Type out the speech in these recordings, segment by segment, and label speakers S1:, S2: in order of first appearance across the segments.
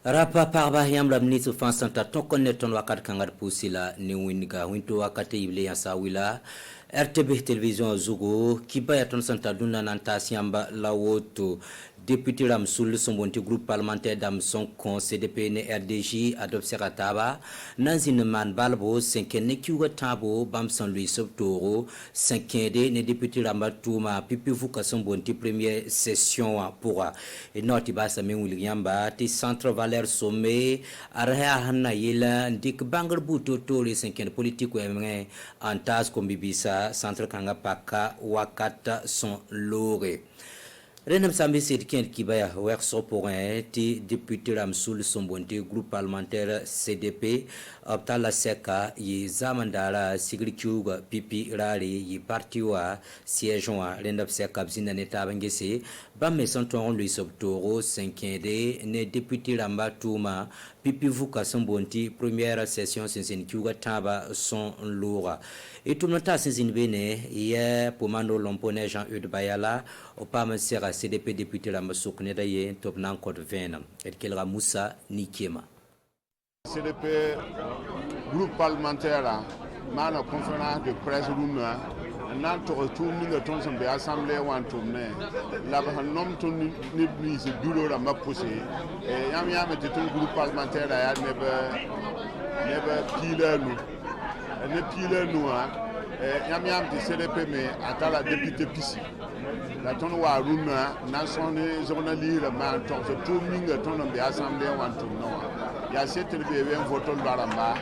S1: Rapa parba yam la ministre fansanta tokonne ton wakat kangar pusila ni winga winto wakate ible ya sawila RTB television zugo kibaya ton santa duna nanta siamba lawoto député ram sul sombonti groupe parlementaire dam son con CDP ne RDJ adoption rataba nanzine man balbo 5 ne kiwa tabo bam San Louis Sobtoro 5 ne député ram tuma pipi vuka sombonti première session pour et noti basa men Williamba ti centre Valère Sommet arha hanna yela dik bangar buto to les 5 politique wemne antas kombibisa centre kanga paka wakata son lore Renam Sambi Sidken Kibaya Werso pour un député Ramsoul Sombonte groupe parlementaire CDP opta la seka yi zamandara sigrikyuga pipi rari yi partiwa siège wa Renam Seka bzina neta bangese bamme santon lui sobtoro 5e ne député Ramba Touma pipi vuka Sombonti première session sinsin kyuga taba son loura et tout le temps sinsin bene hier pour mando lompone Jean-Eudes Bayala au pam sera CDP député la Massouk Nedaye top nan code 20 et kelra Moussa Nikema
S2: CDP groupe parlementaire mana conférence de presse runa nan to tourni de ton sombe assemblée wan tourné la ba nom ton ni se bureau la ma posé et yam yam de ton groupe parlementaire ya nebe pile nous yam yam de CDP mais atala député pisi la ton wa runa nation journaliste ma ton tout minga ton de assemblée wan tourno ya setel be wen vote baramba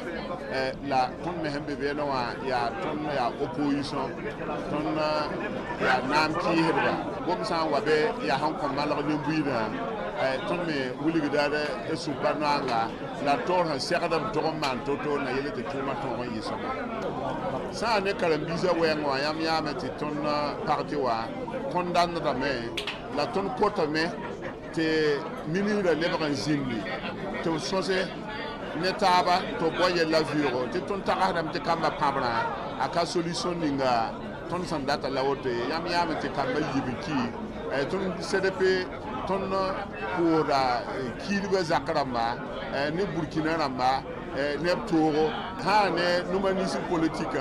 S2: la ton me hembe be no ya ton ya opposition ton ya nam ki hebra gom san wa be ya han ko malak ni buida ton me wuli gidare e su bananga la tor han sekadam to man to na yele te tuma to yi so sa ne kalam biza wen wa yam yamati ton parti wa condamne da me la ton kota me te ministre lebran zimbi to sose netaba to boye la vuro te ton taradam te kamba pabra aka solution ninga ton sandata lawote yam te kamba yibiki ton CDP ton pour kilbe zakramba ne burkina ramba ne toro ha ne numanisi politique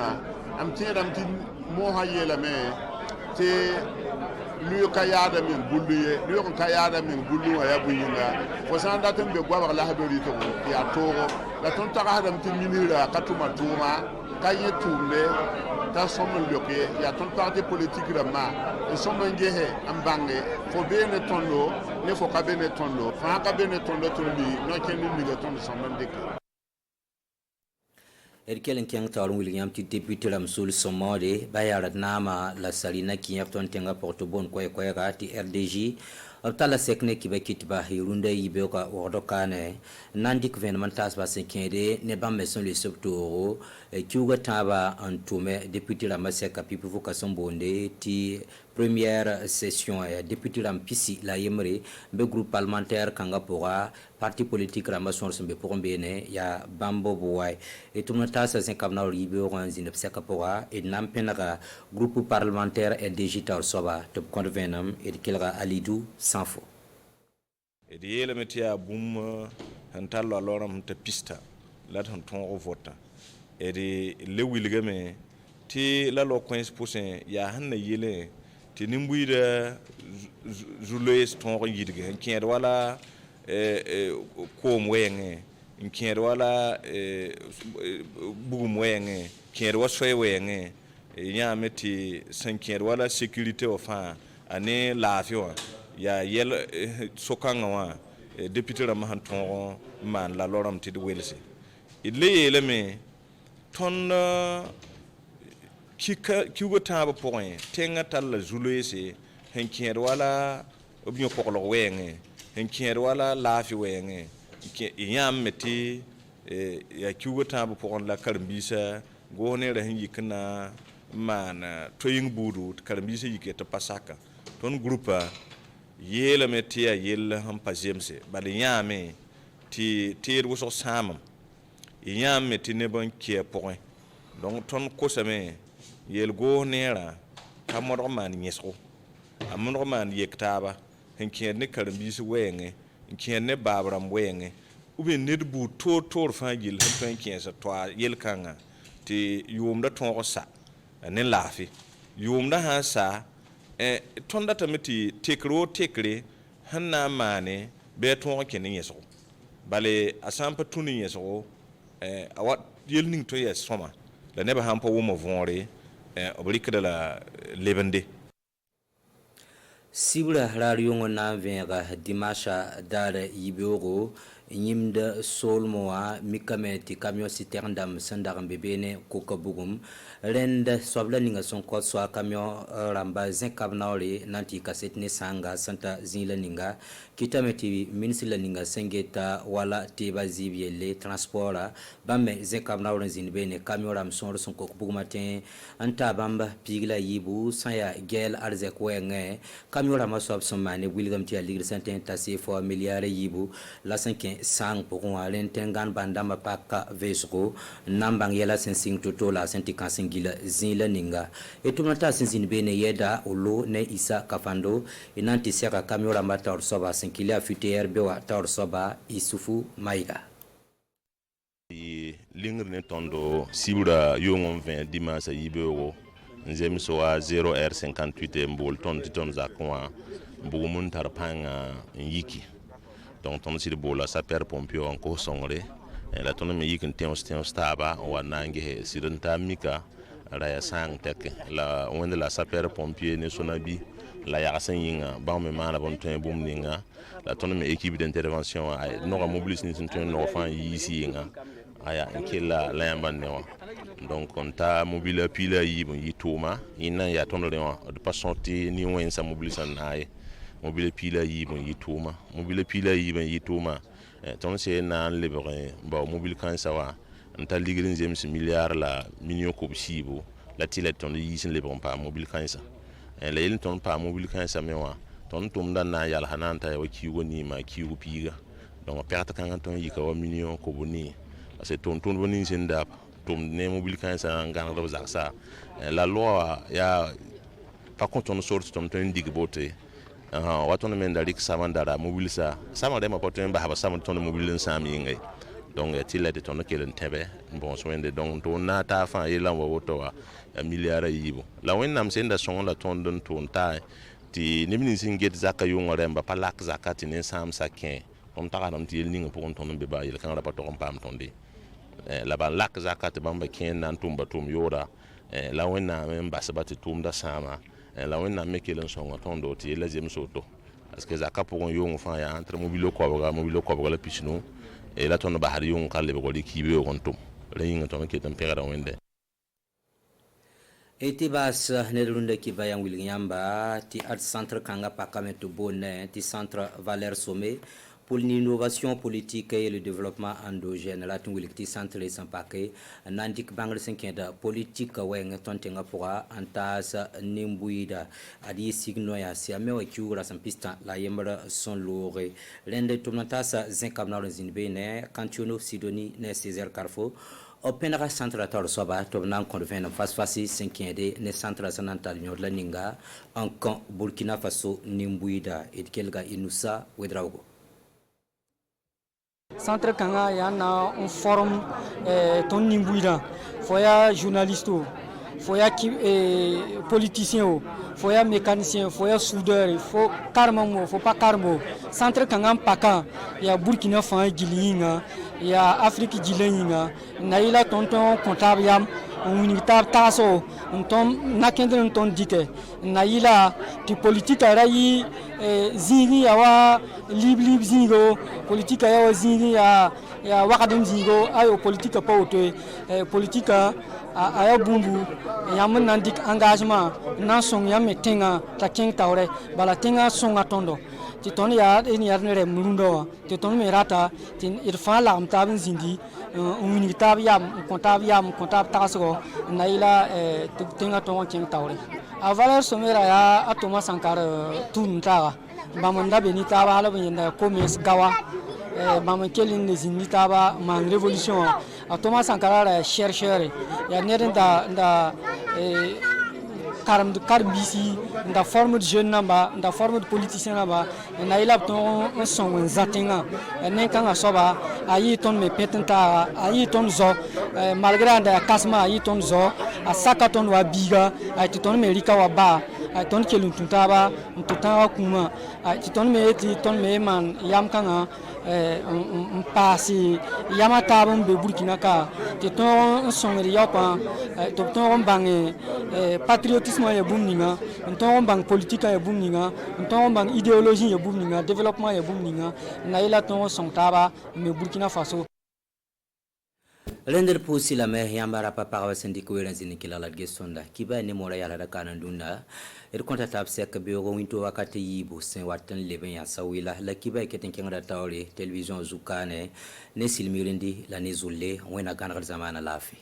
S2: am tiram tin mo hayela me te luyo kayada min bulluye luyo kayada min bullu ya buyinga fo san datem be gwa la haberi to ya toro la ton ta hadam tin minira katuma tuma kaye tumbe ta somme bloqué ya ton parti politique rama e somme ngehe ambange fo be ne tondo ne fo ka be ne tondo fa ka be ne tondo tondi no kenni mi ga tondo somme ndeke
S1: Erkelen kyang tarun William ti député Ramsoul Somode bayarat nama la salina ki yapton tenga portobon ko ga ti RDJ optala sekne ki bakit ba hirunda yibe ko ordokane nandi gouvernement tas ba sekende ne ba meson le septoro kiuga taba antume député Ramaseka pipu vocation bonde ti première session député Rampisi la yemre be groupe parlementaire kanga pora parti politique Ramasson sembe pour mbene ya bambo boy et tout le temps ça c'est comme na ribe on zine psaka pora et nampenaka groupe parlementaire et digital soba top convenam et kelra Alidou sans faux
S3: et yele metia boum hantalo aloram te pista la ton vota et le wilgame ti la lo coins poussin ya hanna yele ti nimbuida joulees ton yidge kien wala kom wenge kien wala bugum wenge kien wa soy wenge ya meti san kien wala sécurité enfin ane lafio ya yel sokanga wa député ramahan ton man la loram ti de welse il me ton ki wota ba point tenga tal jouleese hen kien wala obnyo pokolo wenge hen kien wala lafi wenge yam meti ya ki wota ba point la karbisa gone ra hen yikna man toying budu karbisa yiketa pasaka ton groupe yela meti ya yel ham pazemse bali yame ti ter wo so samam yam meti ne bon ki point donc ton kosame yel go nera kamoro man nyesko amoro man yektaba hen kien ne karambisi wenge kien ne babram wenge ou bien ned bu tor fa gil han ton sa toa yel kanga ti yumda ton sa ne lafi yumda ha sa tonda tamiti tekre hanna mane be ton kenin yeso bale asampa tunin yeso awat yel ning to yes soma la neba hampa wo mo vonre obrika la lebende
S1: sibula radio na venga dimasha dare yiboro nyimda solmoa mikameti camion citerne dam sandar bebene kokabugum renda sobla ninga son ko so camion ramba zin kabnaoli nanti kaset ne sanga santa zinla ninga kitameti minisla ninga sengeta wala teba zibiele transporta bamme zin kabnaoli zin bene camion ram son kokbugumatin anta bamba pigla yibu saya gel arzek wenge camion ram sob somane wilgam ti aligre santen tasi fo milliard yibu la 5 sang pour alen tengan bandama paka vesgo nambang yela sensing toto la senti kansingila zinla ninga etumata sensin bene yeda olo ne isa kafando inanti seka kamera mata orsoba senkilia futer bewa torsoba isufu maiga
S4: lingre ne tondo sibura yongom 20 dimanche yibego nzem so a 0h58 mbol ton titon zakwa bugumun tarpanga yiki donc ton si bola sapeur pompier encore songre la ton me yikin ten staba wa nange sidenta mika raya sang tek la wende la sapeur pompier ne sonabi la yasen yinga ba me mala bon ten bum ninga la ton me équipe d'intervention no ga mobilisation ni ton no fan yisi yinga aya nkela la yamban ne donc on ta mobile pila yi tuma ina ya ton de pas sorti ni wen sa mobilisation ay mobile pila yi tuma mobile pila yi tuma ton se na lebre ba mobile kan sawa nta ligrin james milliard la million ko sibo la tilet ton yi sin lebre pa mobile kan sa la yel ton pa mobile kan sa mewa ton tum dan na yal hananta ya kiwo ni ma kiwo piga donc perte kan ton yi ko million ko boni c'est ton boni sin da tum ne mobile kan sa ngan do zaksa la loi ya par contre on sort ton dig bote waton men darik samandara mobile sa samade ma poten ba haba samon ton mobile sami ngai donc tilla de ton kelen tebe bon so wende donc to na ta fa yela wo to wa milliard yibo la wennam senda son la ton don ton ta ti nimni singet zakka yo ngore mba palak zakati ne sam sakin on ta kanam ti yelni pour ton be ba yel kan rapato on pam ton di la ba lak zakati bamba ken nan tumba tum yora la wennam mba sabati tum da sama la wonna mekelen songa tondo ti la jem soto parce que zaka pour yon fa ya entre mobile ko la pisino et la tondo bahar yon kalle be ko di kibe on tum le yinga ton ke tempera wende
S1: eti bas nerunde ki bayang wilgamba ti art centre kanga pakameto bonne ti centre Valère Sommet pour l'innovation politique et le développement endogène la tunguliti centre les sampake nandik bangle senkenda politique weng tontenga pora antas nimbuida adi signo ya siame wa kiura sampista la yembra son lore lende tumnatasa zinkamna zinbene kantiono sidoni ne Césaire Carrefour Openera centre tor soba tobnan konven face cinquième ne centre sanantal la ninga en camp Burkina Faso nimbuida et kelga inusa wedraugo
S5: centre kanga yana un forum ton nimbuida foya journaliste foya politicien foya mécanicien foya soudeur fo karmo fo pas karmo centre kanga paka ya Burkina Faso gilinga ya Afrique gilinga na ila tonton comptable yam unitar taso ton nakendre ton dite na ila ti politique rayi zingi awa lib zingo politique ya zingi ya wakadem zingo ayo politique pa oto politique aya bumbu yam nandik engagement nan song yam tenga ta king tawre bala tenga songa tondo ti ton ya ni yarnere murundo ti ton merata ti irfa la amtabin zindi unitar yam comptable taso na ila tenga ton king tawre a Valère Sommet ya atoma Sankara tunta bamanda benita ba hala benda commerce gawa maman kelin ne zinita ba man révolution atoma Sankara chercheur ya neren da karbisi da forme de jeune namba da forme de politicien naba na ila ton son zatenga ne kanga soba ayi ton me petenta ayi ton zo malgré anda kasma ayi ton zo asaka ton wa biga ay ton me rika wa ba ay ton kelun tuntaba tutaba kuma ay ton me man yam kanga pasi yamata bon be Burkina ka te ton songri yapa to ton bang patriotisme ya bumninga ton bang politique ya bumninga ton bang idéologie ya bumninga développement ya bumninga na ila ton songtaba me Burkina Faso
S1: Lender pusi la meh yambara papa wa sindiko wenzi kila la gesonda kiba ni mora yala da kanandunda konta tapse ka biyo winto wakati yibo sen watan leben ya sawila la kiba keten kenga tawle television zukane ne silmirindi la nizulle wena ganal zamana lafi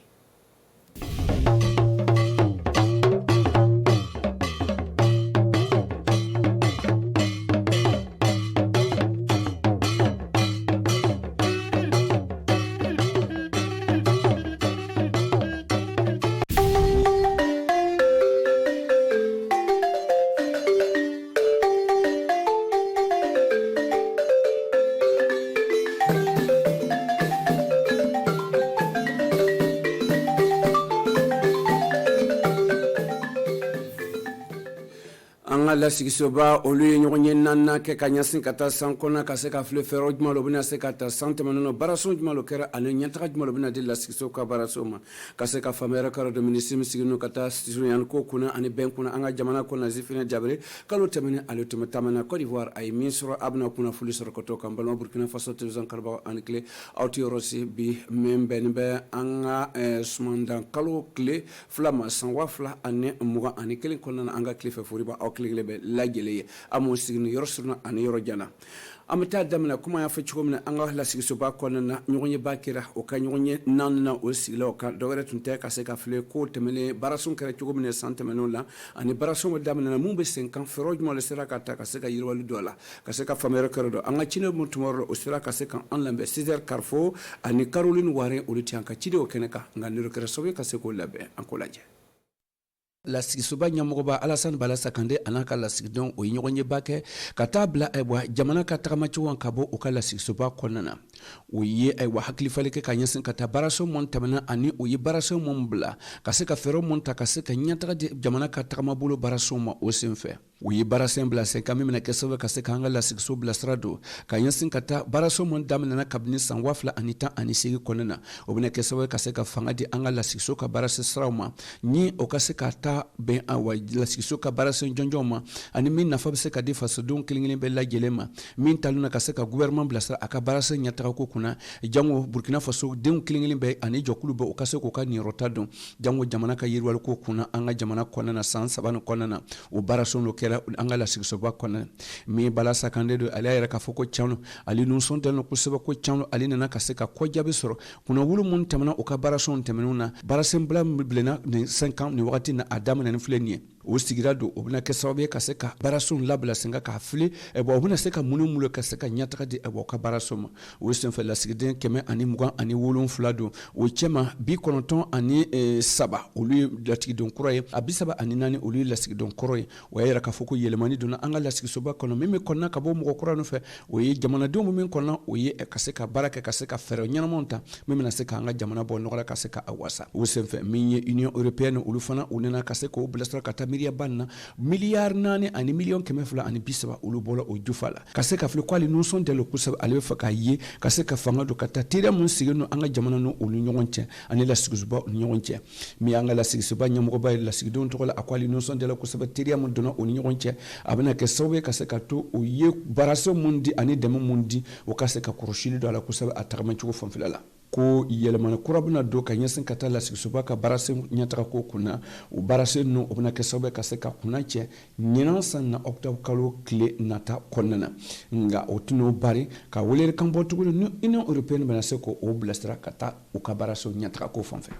S6: la sigisoba olu ye ɲɔgɔn ye nanna kɛ ka ɲasin ka taa san kɔnɔ ka se ka file fɛɛrɛ juma lo bɛna se ka taa san tɛmɛnen baraso juma lo kɛra ani ɲɛtaga juma lo bɛna di la sigiso ka baraso ma ka se ka faamuyara karo do minisiri siginu ka taa surunyani ko kunna ani bɛn kunna an ka jamana ko Nazifinɛ Jabire kalo tɛmɛnen ale tɛmɛ tamana Côte d'Ivoire a ye min sɔrɔ a bɛna kunnafoli sɔrɔ ka to kan balima Burkina Faso télévision karabagaw ani tile aw tɛ yɔrɔ si bi min bɛnnen bɛ an ka sumandan kalo tile fila ma san 2021 kɔnɔna na an ka tile fɛ fori b'a aw tile bɛ lajɛlen ye amu sigini yɔrɔ suruna ani yɔrɔ jana an bɛ taa daminɛ kuma y'a fɔ cogo min na an ka lasigisoba kɔnɔna na ɲɔgɔn ye ba kɛra o ka ɲɔgɔn ye naanina o sigila o kan dɔwɛrɛ tun tɛ ka se ka file ko tɛmɛnen barasun kɛra cogo min na san tɛmɛnenw la ani barasun bɛ daminɛ mun bɛ sen kan fɛɛrɛ jumɛn de sera ka ta ka se ka yiriwali dɔ la ka se ka faamuyali kɛra dɔ an ka ciden mun tuma o sera ka se kan an lamɛn 6h Carrefour ani Caroline Ware olu tɛ an ka ciden o kɛnɛ kan nka nero kɛra sababu ye ka se k'o labɛn an k'o lajɛ. Lasigisoba ɲɛmɔgɔba Alassane Bala Sakande an'a ka lasigidenw o ye ɲɔgɔn ye ba kɛ ka taa bila jamana ka tagamacogo ka bɔ u ka lasigisoba kɔnɔna na o ye hakilifali kɛ ka ɲɛsin ka taa baaraso mun tɛmɛna ani o ye baaraso mun bila ka se ka fɛɛrɛ mun ta ka se ka ɲɛtaga di jamana ka tagamabolo baaraso ma o sen fɛ o ye baarasen bila sen kan min bɛna kɛ sababu ka se k'an ka lasigiso bila sira don ka ɲɛsin ka taa baaraso mun daminɛna kabini san 2018 kɔnɔna na o bɛna kɛ sababu ka se ka fanga di an ka lasigiso ka baarase siraw ma ni o ka se ka taa bɛn lasigiso ka baarasen jɔnjɔnw ma ani min nafa bɛ se ka di fasodenw kelen-kelen bɛɛ lajɛlen ma min taluna ka se ka gouvernement bilasira a ka baarasen ɲɛtaga ko kunna jango Burkina Faso denw kelen-kelen bɛɛ ani jɔkulu bɛɛ o ka se k'u ka niyɔrɔta dɔn jango jamana ka yiriwali ko kunna an ka jamana kɔnɔna na san 3 kɔnɔna na o baarasen dɔ kɛra an ka lasigisoba kɔnɔna min Bala Sakande do ale yɛrɛ ka fɔ ko canu ale nusɔn tɛ no kosɛbɛ ko canu ale nana ka se ka kɔjaabi sɔrɔ kunna wulu mun tɛmɛna o ka baarasen tɛmɛnw na baarasen bila bilenna ni 5 ans ni wagati na a daminɛ filɛ nin ye o sigira don o bɛna kɛ sababu ye ka se ka baarasenw labila sen kan k'a fili o bɛna se ka mun ka se ka ɲɛtaga di o ka baaraso ma o senfɛ lasigiden 127 don o cɛma 93 olu ye lasigidenw kɔrɔ ye a 34 olu ye lasigidenw kɔrɔ ye o y'a yira k'a fɔ ko yɛlɛmani donna an ka lasigisoba kɔnɔ min bɛ kɔnɔna ka bɔ mɔgɔ kura nɔfɛ o ye jamanadenw min kɔnɔna o ye ka se ka baara kɛ ka se ka fɛɛrɛ ɲɛnamaw ta min bɛna se k'an ka jamana bɔ nɔgɔ la ka se ka a wasa o senfɛ min ye Union Européenne olu fana u nana ka se k'o bilasira ka taa miiriya ban na miliyari 4 ani miliyɔn 230 olu bɔra o jufa la ka se ka fili ko ale nusɔn tɛ kosɛbɛ ale bɛ fɛ k'a ye ka se ka fanga don ka taa teriya mun sigi no an ka jamana no olu ɲɔgɔn cɛ ani lasigisoba olu ɲɔgɔn cɛ min an ka lasigisoba ɲɛmɔgɔba ye lasigidenw tɔgɔ la a ko ale nusɔn tɛ kosɛbɛ teriya mun donna o ni ɲɔgɔn cɛ a bɛna kɛ sababu ye ka se ka to o ye baaraso mun di ani dɛmɛ mun di o ka se ka kɔrɔsili don a la kosɛbɛ a tagamacogo fanfɛla la ko yɛlɛmani kura bɛna don ka ɲɛsin ka taa lasigisoba ka baarasen ɲɛtaga ko kunna o baarasen ninnu o bɛna kɛ sababu ye ka se ka kunna cɛ ɲinan san na octobre kalo tile nata kɔnɔna na nka o tɛn'o bari ka weleli kan bɔ tuguni ni Union Européenne bɛna se k'o bilasira ka taa u ka baarasen ɲɛtaga ko fanfɛ.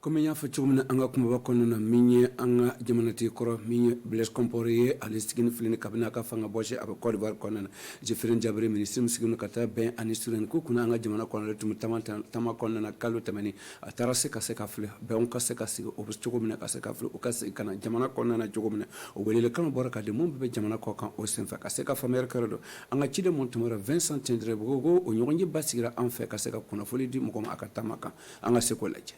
S6: comme y'a fɔ cogo min na an ka kumaba kɔnɔna na min ye an ka jamanatigi kɔrɔ min ye Blaise Compaoré ye ale sigini filɛ kabini a ka fanga bɔsi a bɛ Côte d'Ivoire kɔnɔna na Jefferin Diabré ministre min sigini ka taa bɛn ani suruɲɛni ko kunna an ka jamana kɔnɔ tun bɛ tama kɔnɔna na kalo tɛmɛni a taara se ka filɛ bɛnw ka se ka sigi o bɛ cogo min na ka se ka filɛ o ka segin ka na jamana kɔnɔna na cogo min na o welelekan bɔra ka di mun bɛ jamana kɔ kan o senfɛ ka se ka faamuyali kɛra dɔn an ka ciden mun tɛmɛra Vincent Tendré ko o ɲɔgɔn ye ba sigira an fɛ ka se ka kunnafoni di mɔgɔ ma a ka taama kan an ka se k'o lajɛ.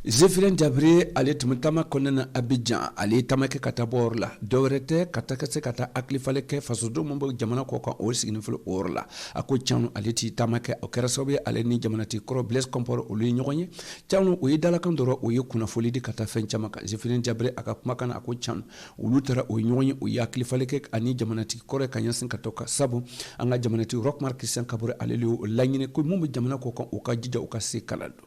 S6: Jefferin Diabré ale tun bɛ taama kɔnɔna na Abidjan ale taama kɛ ka taa bɔ yɔrɔ la dɔwɛrɛ tɛ ka taa se ka taa hakilifalen kɛ fasodenw mun bɛ jamana kɔ kan o sigini filɛ o yɔrɔ la a ko Canu ale t'i taama kɛ o kɛra sababu ye ale ni jamanatigi kɔrɔ Blaise Compaoré olu ye ɲɔgɔn ye Canu o ye dalakan dɔrɔn o ye kunnafoni di ka taa fɛn caman kan Jefferin Diabré a ka kumakan na a ko Canu olu taara o ye ɲɔgɔn ye o ye hakilifalen kɛ ani jamanatigi kɔrɔ ka ɲɛsin ka to ka sabu an ka jamanatigi Roch-Marc Christian Kabore ale le laɲini ko mun bɛ jamana kɔ kan o ka jija o ka se kala don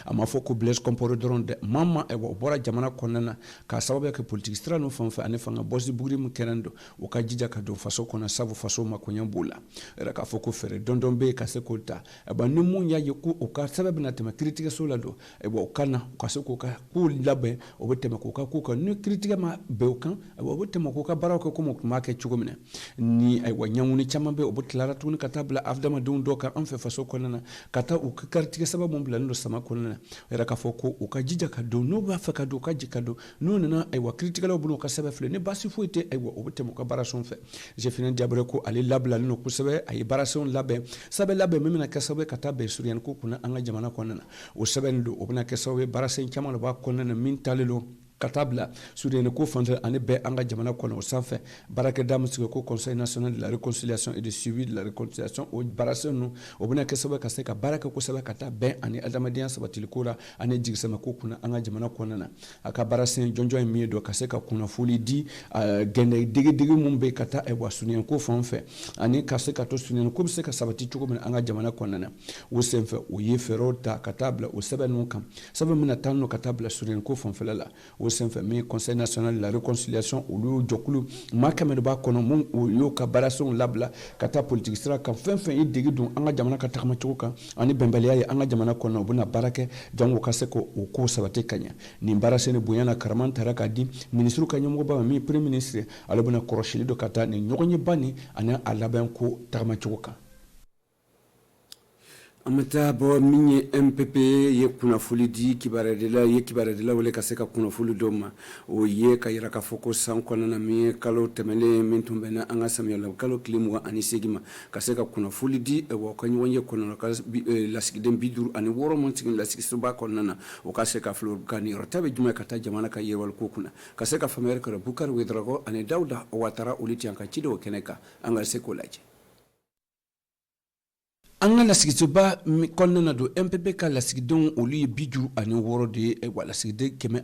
S6: a ma fɔ ko Blaise Compaoré dɔrɔn dɛ mama o bɔra jamana kɔnɔna na k'a sababu kɛ politique sira n'o fɛn fɛn ani fanga bɔsi buguri min kɛnɛ don o ka jija ka don faso kɔnɔ sabu faso makoɲɛ b'o la yɛrɛ k'a fɔ ko fɛɛrɛ dɔndɔn bɛ yen ka se k'o ta ni mun y'a ye ko o ka sɛbɛn bɛna tɛmɛ kiiritigɛso la don o ka na u ka se k'o ka kow labɛn o bɛ tɛmɛ k'o ka kow kan ni kiiritigɛ ma bɛn o kan o bɛ tɛmɛ k'o ka baaraw kɛ komi o tun b'a kɛ cogo min na ni ɲɛŋuni caman bɛ yen o bɛ tilara tuguni ka taa bila adamadenw dɔw kan an fɛ faso kɔnɔna na ka taa u ka kiiritigɛ sɛbɛn mun bilalen don sama kɔnɔna na yɛrɛ k'a fɔ ko u ka jija ka don n'u b'a fɛ ka don u ka ji ka don n'u nana kiiritigɛlaw bolo u ka sɛbɛn filɛ ni baasi foyi tɛ o bɛ tɛmɛ u ka baarasenw fɛ Jefferin Diabré ko ale labilalen don kosɛbɛ a ye baarasenw labɛn sɛbɛn labɛn min bɛna kɛ sababu ye ka taa bɛn suruɲɛni ko kunna an ka jamana kɔnɔna na o sɛbɛn don o bɛna kɛ sababu ye baarasen caman de b'a kɔnɔna na min talen don ka taa bila suruɲɛni ko fanfɛ ani bɛɛ an ka jamana kɔnɔ o sanfɛ baarakɛda min sigi ko Conseil national de la réconciliation et de suivi de la réconciliation o baarasen ninnu o bɛna kɛ sababu ye ka se ka baara kɛ kosɛbɛ ka taa bɛn ani adamadenya sabatiliko la ani jigisɛmɛ ko kunna an ka jamana kɔnɔna na a ka baarasen jɔnjɔn ye min ye dɔn ka se ka kunnafoni di gɛnɛ digi mun bɛ ka taa suruɲɛni ko fan fɛ ani ka se ka to suruɲɛni ko bɛ se ka sabati cogo min na an ka jamana kɔnɔna na o senfɛ o ye fɛɛrɛw ta ka taa bila o sɛbɛn ninnu kan sɛbɛn min na taa n'o ka taa bila suruɲɛni ko fanfɛla la o senfɛ min Conseil national de la réconciliation olu jɔkulu maa kɛmɛ de b'a kɔnɔ mun o y'o ka baarasenw labila ka taa politique sira kan fɛn fɛn ye degi don an ka jamana ka tagamacogo kan ani bɛnbaliya ye an ka jamana kɔnɔ u bɛna baara kɛ jango ka se k'o ko sabati ka ɲɛ nin baarasen de bonya na karama taara k'a di ministre ka ɲɛmɔgɔba ma min premier ministre ale bɛna kɔrɔsili dɔ ka taa nin ɲɔgɔn ye ba ni ani a labɛn ko tagamacogo kan. An bɛ taa bɔ min ye MPP ye kunnafoni di kibaruya wele ka se ka kunnafoni dɔw ma o ye ka yira k'a fɔ ko san kɔnɔna na min ye kalo tɛmɛlen min tun bɛnna an ka samiyɛ kalo tile 28 ma ka se ka kunnafoni di wa ka ɲɔgɔn ye kɔnɔna ka lasigiden 56 mun sigi lasigisoba kɔnɔna na o ka se ka filɛ ka nin yɔrɔ ta bɛ jumɛn ka taa jamana ka yiriwali ko kunna ka se ka faamuyali kɛ Bukari Ouédraogo ani Dawuda Ouattara olu ti an ka cidenw kɛnɛ kan an ka se k'o lajɛ. An ka lasigisoba kɔnɔna na don MPP ka lasigidenw olu ye 56 de ye wa lasigiden 127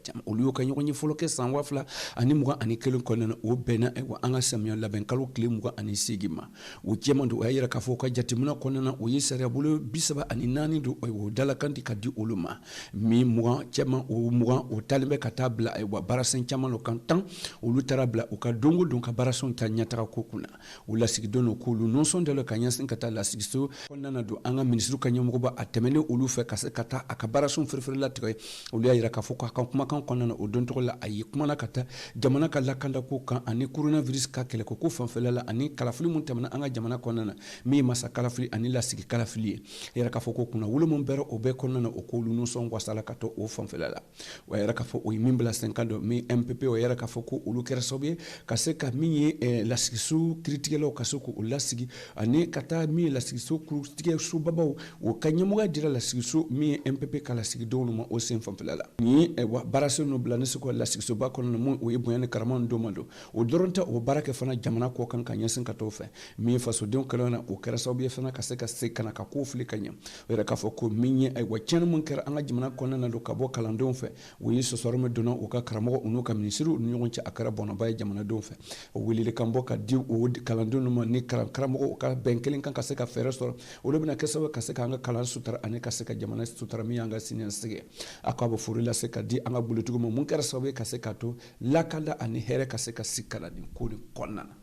S6: caman olu y'o ka ɲɔgɔn ye fɔlɔ kɛ san 2021 kɔnɔna na o bɛnna an ka samiyɛ labɛn kalo tile 28 ma o cɛman don o y'a yira k'a fɔ o ka jateminɛ kɔnɔna na o ye sariya bolo 34 don o dalakan di ka di olu ma min 20 cɛman o 20 o talen bɛ ka taa bila baarasen caman kan 10 olu taara bila u ka dongo don ka baarasenw ta ɲɛtaga ko kunna o lasigidenw k'olu nɔnsɔn dala ka ɲɛsin ka taa lasigiso kɔnɔna don an ka ministre ka ɲɛmɔgɔba a tɛmɛnen olu fɛ ka se ka taa a ka baarasenw firifiri latigɛ olu y'a yira k'a fɔ k'a ka kumakan kɔnɔna na o don tɔgɔ la a ye kumana ka taa jamana ka lakanda ko kan ani coronavirus ka kɛlɛko ko fanfɛla la ani kalafili mun tɛmɛna an ka jamana kɔnɔna na min ye masa kalafili ani lasigi kalafili ye yɛrɛ k'a fɔ ko kunna wolo mun bɛra o bɛɛ kɔnɔna na o k'olu nusɔn wasala ka to o fanfɛla la o yɛrɛ k'a fɔ o ye min bila sen kan dɔ min MPP o yɛrɛ k'a fɔ ko olu kɛra sababu ye ka se ka min ye lasigiso kiiritigɛlaw ka se k'o lasigi ani ka taa min ye lasigiso kiiritigɛso babaw o ka ɲɛmɔgɔya dira lasigiso min ye MPP ka lasigidenw ma o sen fanfɛla la ni baarasen n'o bila ne se ko lasigisoba kɔnɔna na mun o ye bonya ni karama dɔ ma don o dɔrɔn tɛ o baara kɛ fana jamana kɔ kan ka ɲɛsin ka t'o fɛ min ye fasodenw kɛlɛ na o kɛra sababu ye fana ka se ka se kana ka ko fili ka ɲɛ o yɛrɛ k'a fɔ ko min ye tiɲɛni mun kɛra an ka jamana kɔnɔna na don ka bɔ kalandenw fɛ o ye sɔsɔrɔ min donna o ka karamɔgɔ u n'u ka minisiriw ni ɲɔgɔn cɛ a kɛra bɔnɔba ye jamanadenw fɛ o weleli kan bɔ ka di o kalandenw ma ni karamɔgɔ ka bɛn kelen kan ka se ka fɛɛrɛ sɔrɔ olu bɛna kɛ sababu ka se ka an ka kalan sutura ani ka se ka jamana sutura min y'an ka siniɲɛsigi a ko a bɛ foro lase ka di an ka bolotigiw ma mun kɛra sababu ye ka se ka to lakanda ani hɛrɛ ka se ka si kalan nin ko nin kɔnɔna na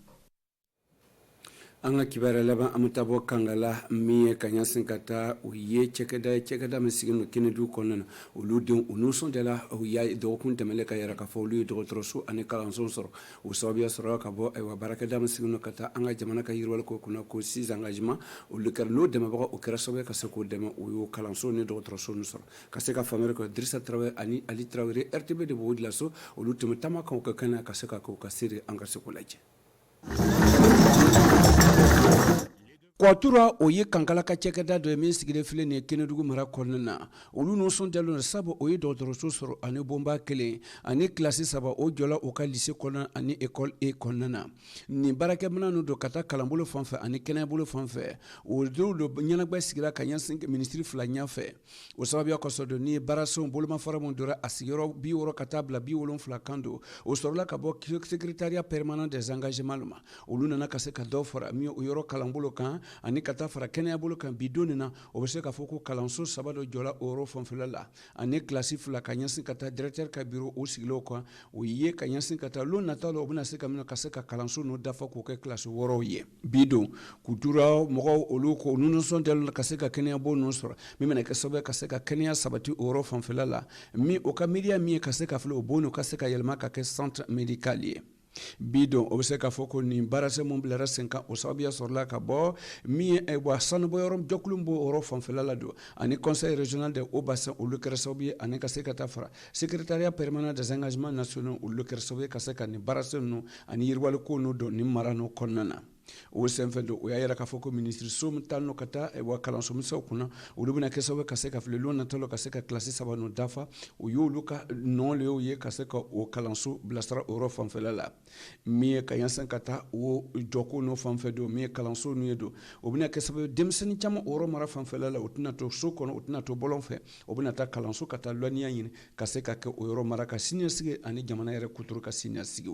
S6: anga kibara laban amutabo kangala miye kanyasin kata uye chekeda mesigino kinedu konana uludin unuson de la uya do kun temele ka yara ka folu do trosu ane kalanson soro usabia soro ka bo e barakada mesigino kata anga jamana ka yirwal ko kuna ko six engagement ulukar lo de mabako ukara sobe ka sako de ma uyo kalanson ne do trosu nusoro ka se ka famere ko Drissa Traoré ani Ali Traoré RTB de bodla so ulutum tama kan ko kana ka se ka ko ka sire anga se ko laje Kwatura oye kankala ka cekeda do min sigire file ne kenedugu mara konnana olu no son delo sabo oye do soro ane bomba kele ane classe saba o jola o ka lycée konna ane école e konnana ni barake mena no do kata kalambolo fanfe ane kenabolo fanfe o do nyana gba sigira kanya 5 ministre fla nyafe o sabia ko sodo ni barason bolma faramon dora asigiro bi woro katabla bi wolon fla kando o sorola ka bo secrétariat permanent des engagements luma olu nana ka se ka do fora mi o yoro kalambolo kan ani kata fara kenya bolo kan bidonina o be se ka foko kalanso sabado jola oro fonfilala ani classe fula kanyansin kata directeur ka bureau o siglo ko o ye kanyansin kata lo natalo obuna se ka mino ka se ka kalanso no dafa ko ke classe woro ye bido kudura mogo olu ko nuno son del ka se ka kenya bo no sora mi mena ka sobe ka se ka kenya sabati oro fonfilala mi o ka media mi ka se ka flo bono ka se ka yelma ka ke centre médical ye bidon obse ka foko ni barase mon blara 5 o sabia sorla ka bo mi e wa sanu boyorom joklumbo oro fonfelala do ani conseil régional de Haut-Bassin o le kersobi ani ka sekata fara secrétariat permanent des engagements nationaux o le kersobi ka seka ni barase no ani yirwal ko no do ni marano konnana o senfendo o yayara ka foko ministre som tanno kata e wa kalanso miso kuna o lubina kesobe ka seka fle lo natalo ka seka classe sabano dafa o yo luka non le o ye ka seka o kalanso blastra oro fanfelala mi ka yansan kata o joko no fanfedo mi kalanso no yedo o bina kesobe demseni chama oro mara fanfelala o tuna to soko o tuna to bolon fe o bina ta kalanso kata lwania yin ka seka ke oro mara ka senior sige ani jamana yere kuturu ka senior sige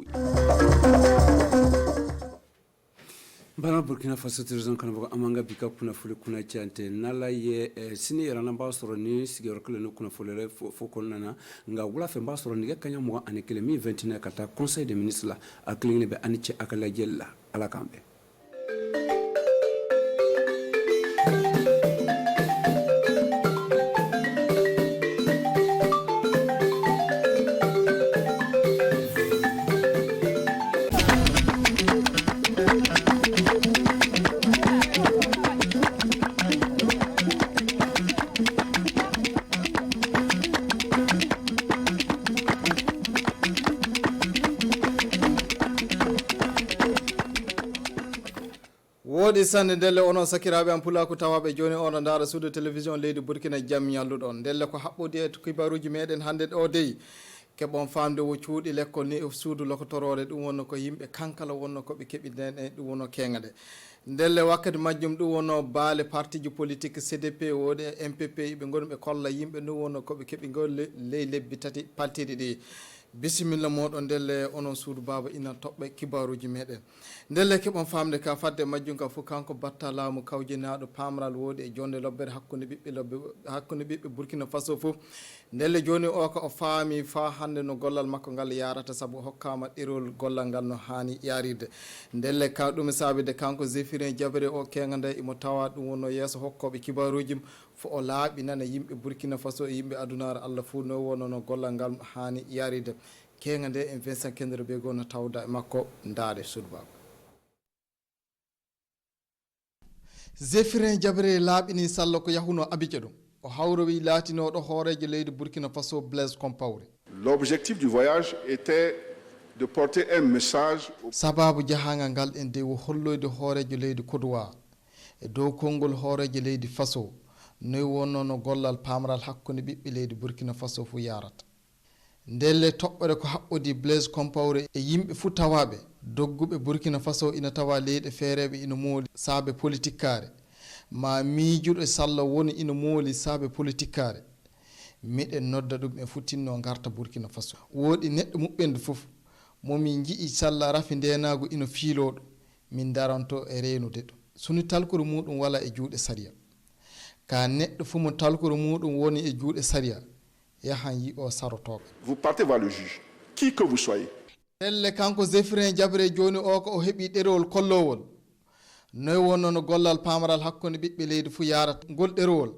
S6: bana Burkina Faso tourism kan bako amanga bika kuna fule kuna chante nala ye sini yarana ba soro ni sigero kele no kuna fule fo konnana nga wula fe ba soro ni kanya mo ane kele mi 29 kata conseil des ministres la aklingne be aniche akala jella ala kambe
S7: wodi sanne delle onon sakiraɓe am pulaku tawaɓe joni ono dara suudu télévision leydi Burkina jaam ñalluɗon delle ko haɓɓodi e kibaruji meɗen hande ɗo dey keɓon famde wo cuuɗi lekkol ni e suudu lokotorore ɗum wonno ko yimɓe kankala wonno koɓe keeɓi nden e ɗum wonno keŋade ndelle wakkati majjum ɗum wonno baale parti ji politique CDP wodi e MPP ɓe goni ɓe kolla yimɓe ɗum wonno koɓe keeɓi golle ley lebbi tati paltiɗi ɗi bisimilla moɗon ndelle onon suudu baba ina toɓɓe kibaruji meɗen ndelle keɓon famde ka fadde majjum ka fof kanko batta laamu kawjinaɗo pamral woodi e jonde lobbere hakkude ɓiɓɓe Burkina Faso fof ndelle joni o ko o faami fa hande no gollal makko ngal yarata saabu hokkama ɗerol gollal ngal no hani yarirde ndelle ka ɗum saabide kanko Zéphirin Diabré o kenga nde imo tawa ɗum wonno yeeso hokkoɓe kibaruji fo o laaɓi nana yimɓe Burkina Faso e yimɓe adunare Allah fuu no wonno no gollal ngal hani yarirde kenga nde en Vincent Kendere be gono tawda e makko ndaade sudbaba Zéphirin Diabré laaɓini Sall ko yahuno Abidjan ɗum o hawrowi laatinoɗo hoorejo leydi Burkina Faso Blaise Compaoré.
S2: L'objectif du voyage était de porter un message.
S7: Sababu jahangal ngal en de wo holloyde hoorejo leydi Côte d'Ivoire e dow konngol hoorejo leydi Faso noyi wonno no gollal pamral hakkunde ɓiɓɓe leydi Burkina Faso fu yarata ndelle toɓɓere ko haɓɓodi Blaise Compaoré e yimɓe fu tawaɓe dogguɓe Burkina Faso ina tawa leyɗe feereɓe ina mooli saabe politique kare ma miijuɗo Sall woni ina mooli saabe politique kare miɗen nodda ɗum e futtinno garta Burkina Faso woɗi neɗɗo muɓɓende fof momin jii Sall rafi ndenago ina fiiloɗo min daranto e reynude ɗum soni talkuru muɗum wala e juuɗe saria ka neɗɗo fu mo talkuru muɗum woni e juuɗe saria yahan yi o sarotoɓe.
S2: Vous partez voir le juge qui que vous soyez.
S7: elle kanko Zéphirin Diabré joni o ko o heɓi ɗerewol kollowol noy wonno no gollal pamaral hakkunde ɓiɓɓe leydi fuu yarata ngol ɗerowol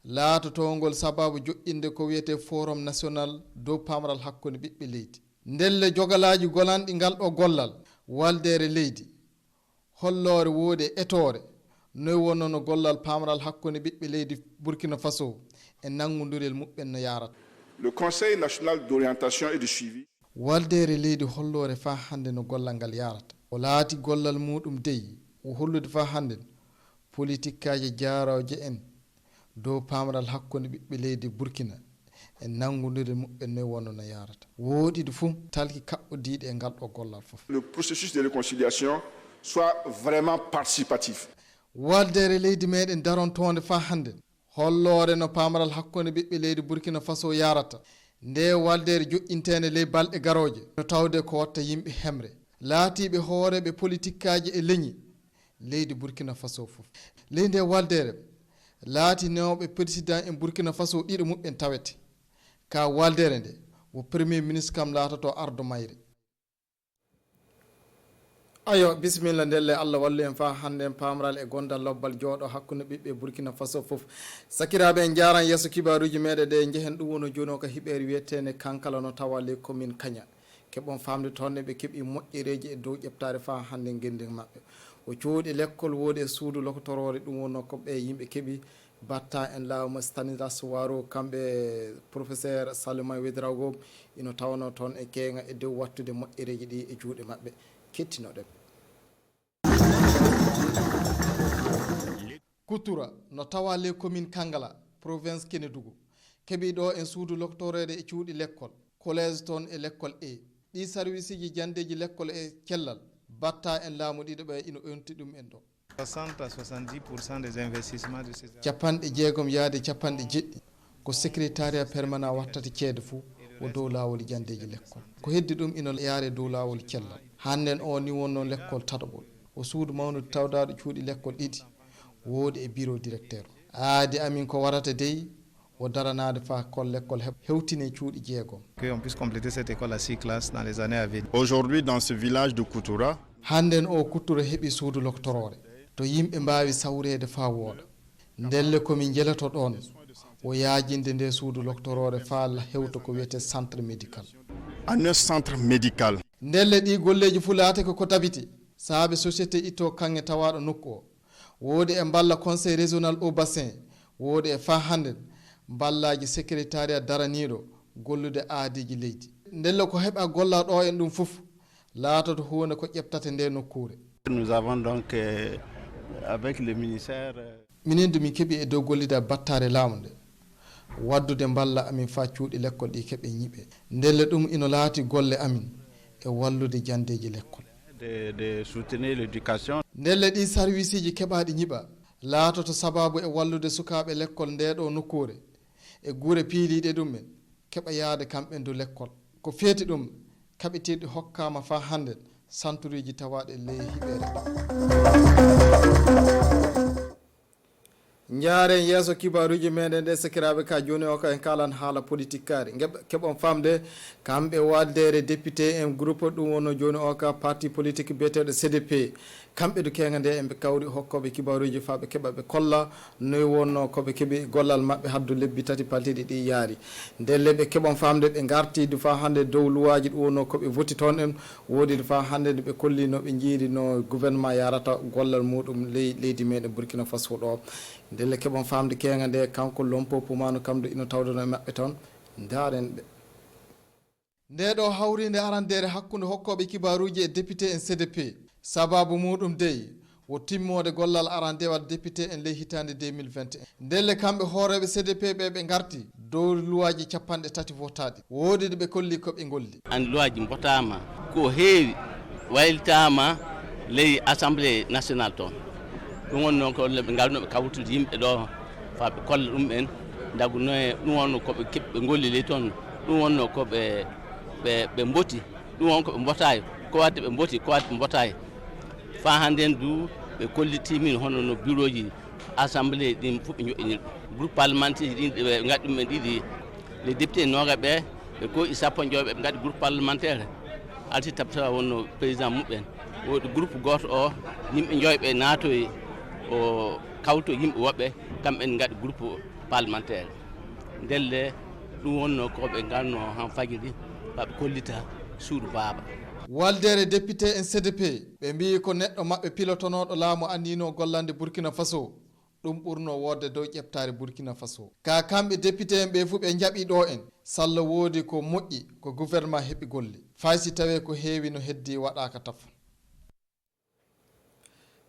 S7: laatoto ngol sababu joƴƴinde ko wiyete forum national dow pamaral hakkunde ɓiɓɓe leydi ndelle jogalaji golanɗi ngal ɗo gollal waldere leydi hollore woodi etore noy wonno no gollal pamaral hakkunde ɓiɓɓe leydi Burkina Faso e nangodurel muɓɓen no yarata.
S8: Le Conseil national d'orientation et de suivi
S7: waldere leydi hollore fa hande no gollal ngal yarata o laati gollal muɗum deyi o hollude fa hande politique kaji jaaroje en dow pamaral hakkunde ɓiɓɓe leydi Burkina e nangodurel muɓɓen noy wonno no yarata woɗiɗo fuu talki kaɓɓodiɗe e ngal ɗo gollal fof.
S8: Le processus de réconciliation soit vraiment participatif.
S7: waldere leydi meɗen darontonde fa hande hollore no pamaral hakkunde ɓiɓɓe leydi Burkina Faso yarata nde waldere joƴƴintende ley balɗe garoje no tawde ko watta yimɓe hemre laatiɓe hooreɓe politique kaji e leñi leydi Burkina Faso fof ley nde waldere laati newɓe président en Burkina Faso ɗiɗo muɓɓen tawete ka waldere nde wo premier ministre kam laatoto ardo mayre. ayo bisimilla ndelle Allah wallu en fa hande en pamral e gondal lobbal jooɗo hakkunde ɓiɓɓe Burkina Faso fof sakiraɓe en jaran yesso kibaruji meɗe ɗe jehen ɗum wono joni o ko hiɓere wiyetene kankala no tawa les commune Kagna keɓon famde tonne ɓe keeɓi moƴƴereji e dow ƴeftare fa hande guendi mabɓe o cooɗi l'école woodi e suudu lokotorore ɗum wonno ko ɓe yimɓe keeɓi batta en lawma Stanislas Waro kamɓe professeur Salima Wedrago ino tawno toon e keega e dow wattude moƴƴereji ɗi e juuɗe mabɓe kettinoɗen. Koutoura no tawa les commune Kangala province Kénédougou keeɓi ɗo en suudu lokotorede e cuuɗi l'école collège toon e l'école e ɗi service ji jandeji l'école e cellal batta en laamu ɗiɗo ɓe ino onti ɗum en ɗo
S9: 60 à 70% des investissements de ces
S7: capanɗe jeegom yaade capanɗe jeɗɗi ko secrétariat permanent wattata ceede fou o dow lawol jandeji l'école ko heddi ɗum ino yaare dow lawol cellal hannden o ni wonno l'école tataɓol o suudu mawnude tawdaɗo cuuɗi l'école ɗiɗi woodi e bureau directeur aadi amin ko warata dey o daranade fa kol l'école hewtine cuuɗi jeegom
S9: qu'on puisse compléter cette école à 6 classes dans les années à venir.
S8: Aujourd'hui dans ce village de Koutoura
S7: hannden o Koutoura heɓi suudu lokotorore to yimɓe mbawi sawrede fa wooɗa ndelle komin jelato ɗon o yaajinde nde suudu lokotorore fa hewta ko wiyete centre médical
S8: en un centre médical
S7: ndelle ɗi golleji fu laate ko tabiti saabe société itto kange tawaɗo nokku o woodi e balla conseil régional au bassin woodi e fa hande ballaji secrétariat daraniɗo gollude aadiji leydi ndelle ko heɓa golla ɗo en ɗum fof laatoto hunde ko ƴeftata nde nokkure.
S10: Nous avons donc avec le ministère
S7: minen du min keeɓi e dow gollida battare laamu nde waddude balla amin fa cuuɗi l'école ɗi keeɓe ñiiɓe ndelle ɗum ino laati golle amin e wallude jandeji l'école
S10: de soutenir l'éducation
S7: ndelle ɗi service ji keɓaɗi ñiɓa laatoto sababu e wallude sukaɓe l'école nde ɗo nokkure e guure piiliɗe ɗumen keɓa yaade kamɓen do l'école ko feeti ɗum kaɓeteɗi hokkama fa hande centre uji tawaɗe ley hiɓere jaaren yeeso kibaruji meɗen ɗe sakiraɓe ka joni o ko en kalan haala politique kaari keɓon famde kamɓe waldere député en groupe ɗum wonno joni o ka parti politique biyeteɗo CDP kamɓe do kenga nde eɓe kawri hokkoɓe kibaruji fa ɓe keeɓa ɓe kolla noyi wonno koɓe keeɓi gollal mabɓe haddu lebbi tati paltiɗi ɗi yaari ndelle ɓe keeɓon famde ɓe gartide fa hande dow luwaji ɗum wonno koɓe voti toon en woodi fa hande nde ɓe kolli no ɓe jiiri no gouvernement yarata gollal muɗum leydi meɗen Burkina Faso ɗo ndelle keɓon famde kenga nde kanko lompo pumano kamɗo ino tawdano e mabɓe toon daren ɓe nde ɗo hawride arandere hakkude hokkoɓe kibaruji e député en CDP sababu muɗum dey wo timmode gollal arandewal député en ley hitande 2021 ndelle kamɓe hooreɓe CDP ɓe garti dow luwaji capanɗe tati votaɗi woodiɗo ɓe kolli koɓe golli
S10: an luwaji mbotama ko heewi waylitama ley assemblée nationale toon ɗum won noon ko ɓe galnoɓe kawtude yimɓe ɗo fa ɓe kolla ɗum en daguno e ɗum wonno koɓe keɓɓe golli ley toon ɗum wonno koɓe ɓe mboti ɗum won koɓe mbotayo ko wadde ɓe mboti ko wadde ɓe mbotayo fa handen du ɓe kollitimin hono no bureau ji assemblée ɗin fof ɓe joƴƴini groupe parlementaire ɗin ɓe gaɗi ɗumen ɗiɗi les députés noga ɓe ko sappo joɓe ɓe gaɗi groupe parlementaire alti tabtawa wonno président muɓɓen woodi groupe goto o yimɓe joyɓe naatoye o kawto yimɓe woɓɓe kamɓe ngaɗi groupe parlementaire ndelle ɗum wonno koɓe ganno han fajiri baɓe kollita suudu baaba
S7: waldere député en cdp ɓe mbi ko neɗɗo maɓɓe pilotonoɗo laamu andino gollande burkina faso ɗum ɓurno wodde dow ƴeftare burkina faso ka kamɓe député en ɓe fuu ɓe jaaɓi ɗo en salla woodi ko moƴƴi ko gouvernement heɓi golle faysi tawe ko heewi no heddi waɗaka taf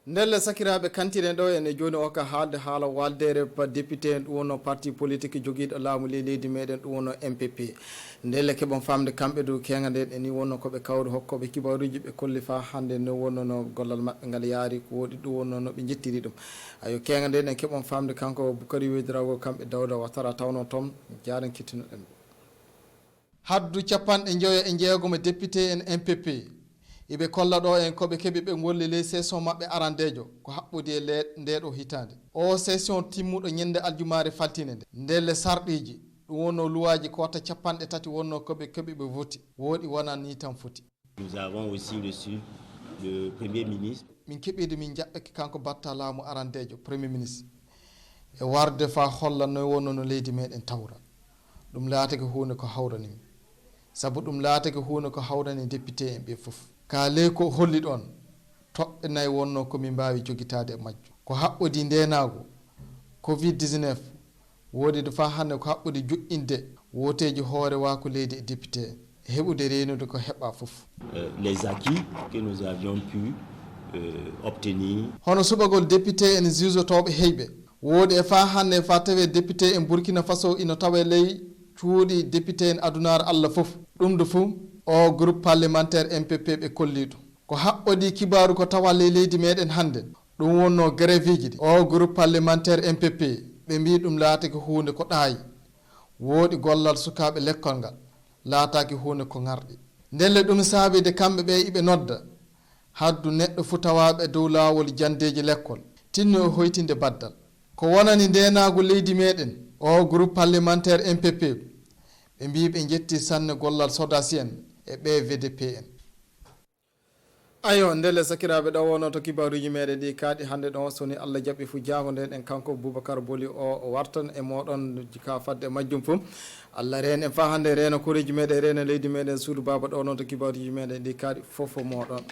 S7: ndelle sakiraɓe kantiren ɗo en e joni o ka haalde haala waldere député en ɗum wonno parti politique joguiɗo laamu leydi meɗen ɗum wonno MPP ndelle keɓon famde kamɓe dow kenga nden eni wonno koɓe kawri hokkoɓe kibaruji ɓe kolli fa hande no wonno no gollal mabɓe ngal yaari ko woɗi ɗum wonno no ɓe jettiri ɗum ayo kenga nden en keɓon famde kanko Boukary Ouédraogo kamɓe Dawda Ouattara tawno toon jaren kettinoɗen haddu capanɗe joyo e jeegom député en MPP iɓe kolla ɗo en koɓe keeɓi ɓe golli ley session maɓɓe arandejo ko haɓɓodi e ndeɗo hitande o session timmuɗo ñande aljumare faltine nde ndelle sarɗiji ɗum wonno luwaji ko watta capanɗe tati wonno koɓe keeɓi ɓe voti woɗi wona ni tan foti
S11: nous avons aussi reçu le premier ministre
S7: min keɓide min jaɓɓeke kanko batta laamu arandejo premier ministre e warde fa holla no wonno no leydi meɗen tawra ɗum laatake hunde ko hawranimi saabu ɗum laatake hunde ko hawrani député en ɓe foof ka ley ko holli ɗon toɓɓe nayyi wonno komin mbawi jogitade e majjo ko haɓɓodi ndenago covid 19 woodi fa hande ko haɓɓodi joƴƴinde woteji hoore wako leydi e député e heɓude reynude ko heɓɓa foof
S11: les acquis que nous avions pu obtenir
S7: hono suɓagol député en jusotoɓe heyɓe woodi e fa hande fa tawe député en Burkina Faso ino tawa ley cuuɗi député en adunaru Allah foof ɗum do fuu o groupe parlementaire MPP ɓe kolliɗo ko haɓɓodi kibaru ko tawa ley leydi meɗen hande ɗum wonno grève ji ɗi o groupe parlementaire MPP ɓe mbi ɗum laatake hunde ko ɗaayi woodi gollal sukaɓe lekkol ngal laataki hunde ko ŋarɗi ndelle ɗum saabide kamɓe ɓe iɓe nodda haddu neɗɗo fu tawaɓe dow lawol jandeji lekkol tinno e hoytinde baddal ko wonani ndenago leydi meɗen o groupe parlementaire MPP ɓe mbi ɓe jetti sanne gollal sodasi en e ɓe VDP en ayo ndelle sakiraɓe ɗo wonno to kibaruji meɗen ɗi kaaɗi hande ɗon soni Allah jaɓi fu jaago nden en kanko Boubacar Boli o wartan e moɗon ka fadde majjum fo Allah reen en fa hande reena koreji meɗen reena leydi meɗen suudu baba ɗo noon to kibaruji meɗen ɗi kaaɗi fofo moɗon